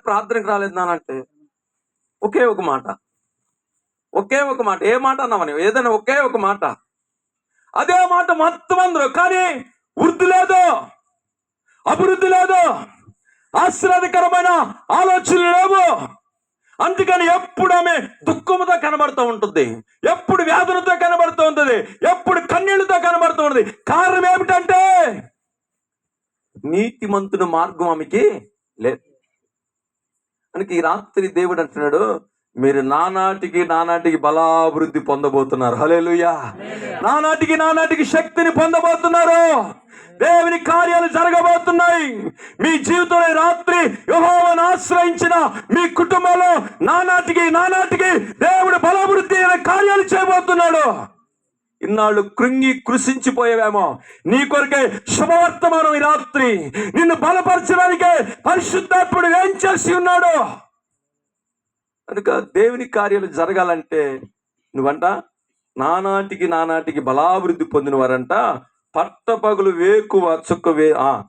ప్రార్థనకు రాలేదు నానంటే ఒకే ఒక మాట, ఏ మాట అన్నామని, ఏదైనా ఒకే ఒక మాట, అదే మాట మొత్తం అందరూ. కానీ వృద్ధి లేదు, అభివృద్ధి లేదు, ఆశీర్వాదకరమైన ఆలోచనలు లేవు. అందుకని ఎప్పుడు ఆమె దుఃఖముతో కనబడుతూ ఉంటుంది, ఎప్పుడు వ్యాధులతో కనబడుతూ ఉంటుంది, ఎప్పుడు కన్నీళ్లతో కనబడుతూ ఉంటుంది. కారణం ఏమిటంటే నీతిమంతుని మార్గం ఆమెకి లేదు. మనకి ఈ రాత్రి దేవుడు అంటున్నాడు, మీరు నానాటికి బలాభివృద్ధి పొందబోతున్నారు. హల్లెలూయా. నానాటికి శక్తిని పొందబోతున్నారు. దేవుని కార్యాలు జరగబోతున్నాయి మీ జీవితంలో. రాత్రి యెహోవాను ఆశ్రయించిన మీ కుటుంబంలో నానాటికి దేవుడు బలాభివృద్ధి అనే కార్యాలు చేయబోతున్నాడు. ఇన్నాళ్ళు కృంగి కృషించిపోయేవేమో, నీ కొరకే శుభవర్తమానం ఈ రాత్రి. నిన్ను బలపరచడానికే పరిశుద్ధాత్ముడు ఏం చేసి ఉన్నాడు. కనుక దేవుని కార్యాలు జరగాలంటే నువ్వంట నానాటికి బలాభివృద్ధి పొందిన వారంట పట్టపగులు వేకువ చుక్క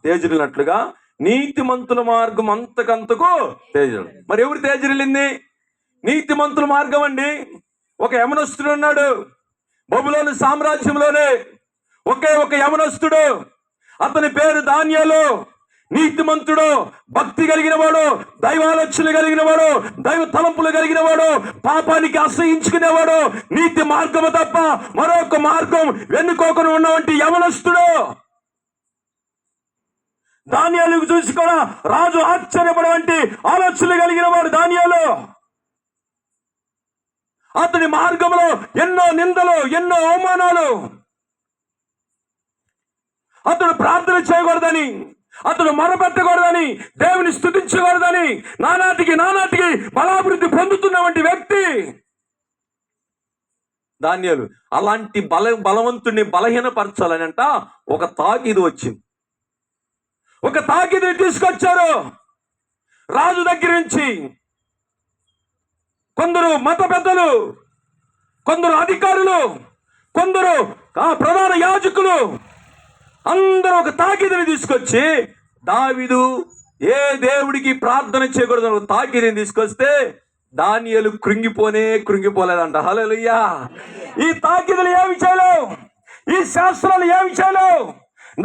తేజరినట్లుగా నీతిమంతుల మార్గం అంతకంతకు తేజరు. మరి ఎవరు తేజరిల్లింది? నీతిమంతుల మార్గం అండి. ఒక యవనస్తుడు ఉన్నాడు బబులోను సామ్రాజ్యంలోనే, ఒకే ఒక యవనస్తుడు. అతని పేరు దానియేలు. నీతిమంతుడు, భక్తి కలిగిన వాడు, దైవాలోచనలు కలిగిన వాడు, దైవ తలంపులు కలిగిన వాడు, పాపానికి అసహించుకునేవాడు, నీతి మార్గము తప్ప మరొక మార్గం వెన్నుకోకుండా ఉన్నవంటి యవనస్తుడు. దానియేలుకు చూసి కూడా రాజు ఆశ్చర్యపడవంటి ఆలోచనలు కలిగిన వాడు దానియేలు. అతని మార్గంలో ఎన్నో నిందలు, ఎన్నో అవమానాలు. అతడు ప్రార్థన చేయకూడదని, అతడు మొరపెట్టకూడదని, దేవుని స్తుతించకూడదని నానాటికి బలాభివృద్ధి పొందుతున్న వంటి వ్యక్తి దానియేలు. అలాంటి బలవంతుడిని బలహీనపరచాలని అంట ఒక తాకీదు వచ్చింది. ఒక తాకీదుని తీసుకొచ్చారు రాజు దగ్గర నుంచి. కొందరు మత పెద్దలు, కొందరు అధికారులు, కొందరు ప్రధాన యాజకులు అందరూ ఒక తాకీదుని తీసుకొచ్చి, దావీదు ఏ దేవుడికి ప్రార్థన చేయకూడదు ఒక తాకీదుని తీసుకొస్తే దానియేలు కృంగిపోలేదంట. హల్లెలూయా. ఈ తాకీదులు ఏమి చేయలేవు, ఈ శాస్త్రాలు ఏమి చేయలేవు.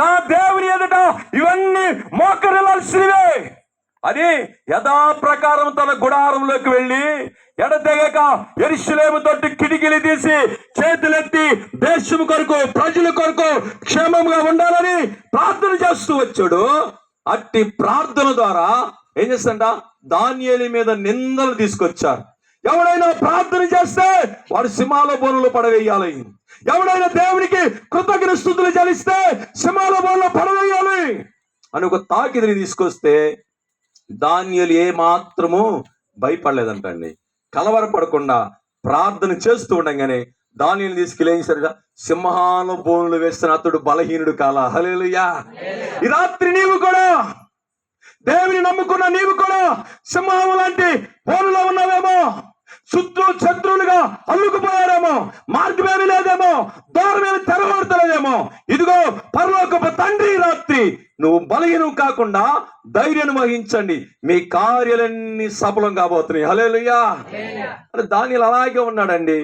నా దేవుని ఎదుట ఇవన్నీ మోకరిల్లాల్సినవే. అది యథాప్రకారం తన గుడారంలోకి వెళ్ళి ఎడతెగక యెరూషలేము తట్టు కిటికీలు తీసి చేతులెత్తి దేశం కొరకు, ప్రజల కొరకు క్షేమంగా ఉండాలని ప్రార్థన చేస్తూ వచ్చాడు. అట్టి ప్రార్థన ద్వారా ఏం చేస్తాంట, దానియేలు మీద నిందలు తీసుకొచ్చారు. ఎవడైనా ప్రార్థన చేస్తే వాడు సింహాల బోనులో పడవేయాలి. ఎవడైనా దేవునికి కృతజ్ఞత స్తుతులు చెల్లిస్తే సింహాల బోనులో పడవేయాలి అని ఒక తాకిదిని తీసుకొస్తే దానియేలు ఏ మాత్రము భయపడలేదంటండి. కలవరపడకుండా ప్రార్థన చేస్తూ ఉండగానే దానియేలుని తీసుకెళ్ళి సరిగా సింహాల బోనులు వేస్తున్న అతడు బలహీనుడు కాలా. హల్లెలూయా. ఈ రాత్రి నీవు కూడా, దేవుని నమ్ముకున్న నీవు కూడా సింహం లాంటి బోనులో ఉన్నావేమో. శత్రువులుగా అల్లుకుపోయారేమో, మార్గమేమి లేదేమో, దూరమేమి తెరవడతలేదేమో. ఇదిగో పరలోకపు తండ్రి, రాత్రి నువ్వు బలహీనం కాకుండా ధైర్యం వహించండి, మీ కార్యాలన్నీ సఫలం కాబోతున్నాయి. హల్లెలూయా. అని దానియేలు అలాగే ఉన్నాడండి.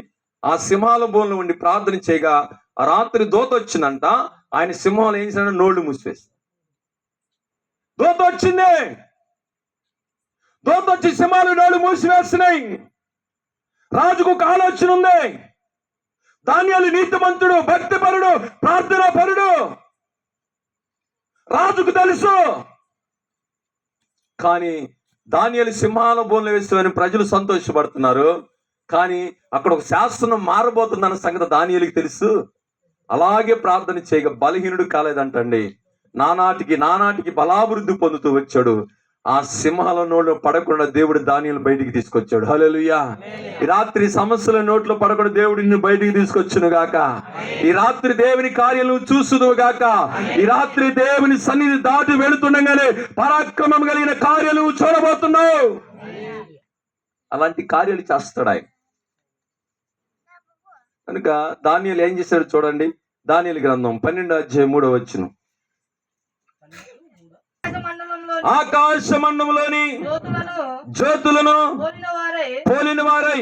ఆ సింహాల బోన్లో ఉండి ప్రార్థన చేయగా ఆ రాత్రి దూత వచ్చిందంట. ఆయన సింహాలు ఏం చేశాడు, నోళ్లు మూసివేసి దూత వచ్చింది. దూత వచ్చి సింహాలు నోళ్లు మూసివేస్తున్నాయి. రాజుకు ఒక ఆలోచన ఉంది. దానియేలు నీతిమంతుడు, భక్తిపరుడు, ప్రార్థనా పరుడు. రాజుకు తెలుసు. కానీ దానియేలు సింహాల బోన్లో వేస్తామని ప్రజలు సంతోషపడుతున్నారు. కానీ అక్కడ ఒక శాసనం మారబోతుందన్న సంగతి దానియేలుకి తెలుసు. అలాగే ప్రార్థన చేయగా బలహీనుడు కాలేదంటండి. నానాటికి బలాభివృద్ధి పొందుతూ వచ్చాడు. ఆ సింహాల నోట్లో పడకుండా దేవుడు దానియేలు బయటికి తీసుకొచ్చాడు. హల్లెలూయా. ఈ రాత్రి సమస్యల నోట్లో పడకుండా దేవుడు నిన్ను బయటికి తీసుకొచ్చును గాక. ఈ రాత్రి దేవుని కార్యాలు చూసును గాక. ఈ రాత్రి దేవుని సన్నిధి దాటి వెళుతుండగానే పరాక్రమం కలిగిన కార్యాలు చూడబోతున్నావు. అలాంటి కార్యాలు చేస్తాడు ఆయన. కనుక దానియేలు ఏం చేశాడు చూడండి. దానియేలు గ్రంథం 12వ అధ్యాయం 3వ వచనం. ఆకాశమండములోని జ్యోతులను పోలిన వారై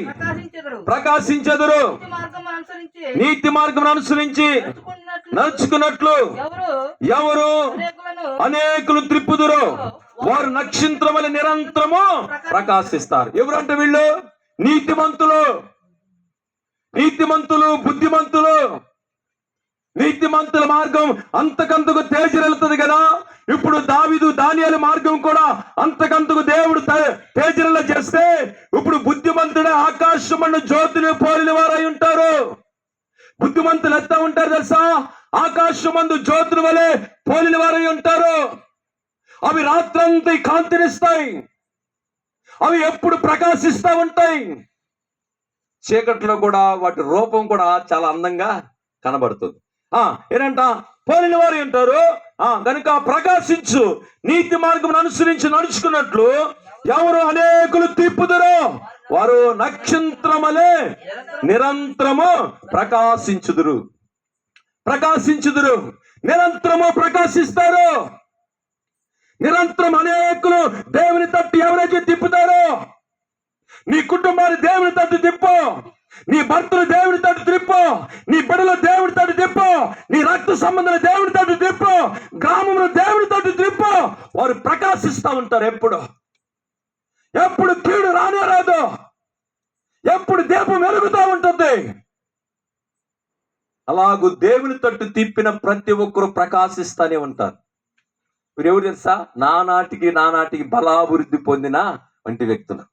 ప్రకాశించెదరు. నీతి మార్గం అనుసరించి నడుచుకున్నట్లు ఎవరు అనేకులు త్రిప్పుదురు. వారు నక్షత్రములు నిరంతరము ప్రకాశిస్తారు. ఎవరంటే వీళ్ళు నీతిమంతులు, నీతిమంతులు, బుద్ధిమంతులు. నీతిమంతుల మార్గం అంతకంతకు తేజరెళ్తుంది కదా. ఇప్పుడు దావీదు దానియేలు మార్గం కూడా అంతకంతకు దేవుడు తేజరెల చేస్తే, ఇప్పుడు బుద్ధిమంతుడే ఆకాశమండు జ్యోతులు పోలిన వారై ఉంటారు. బుద్ధిమంతులు ఎత్తా ఉంటారు తెలుసా? ఆకాశమందు జ్యోతుల వలె పోలిన వారై ఉంటారు. అవి రాత్రంతా కాంతినిస్తాయి, అవి ఎప్పుడు ప్రకాశిస్తా ఉంటాయి. చీకట్లో కూడా వాటి రూపం కూడా చాలా అందంగా కనబడుతుంది. ఏంటంట? పోలిన వారు ఉంటారు. కనుక ప్రకాశించు నీతి మార్గం అనుసరించి నడుచుకున్నట్లు ఎవరు అనేకులు తిప్పుదురు. వారు నక్షత్రములే నిరంతరము ప్రకాశించుదురు. నిరంతరము ప్రకాశిస్తారు. నిరంతరం అనేకులు దేవుని తట్టు ఎవరైతే తిప్పుతారో, నీ కుటుంబాన్ని దేవుని తట్టు తిప్పు, నీ భర్తలు దేవుని తట్టు తిప్పు, నీ బిడ్డలు దేవుని తట్టు తిప్పు, నీ రక్త సంబంధాలు దేవుని తట్టు తిప్పు, గ్రామంలో దేవుని తట్టు తిప్పు. వారు ప్రకాశిస్తూ ఉంటారు. ఎప్పుడు కీడు రానే రాదు, ఎప్పుడు దీపం వెలుగుతూ ఉంటుంది. అలాగూ దేవుని తట్టు తిప్పిన ప్రతి ఒక్కరు ప్రకాశిస్తూనే ఉంటారు. మీరు ఎవరు తెలుసా? నానాటికి బలాభివృద్ధి పొందిన వంటి వ్యక్తులు.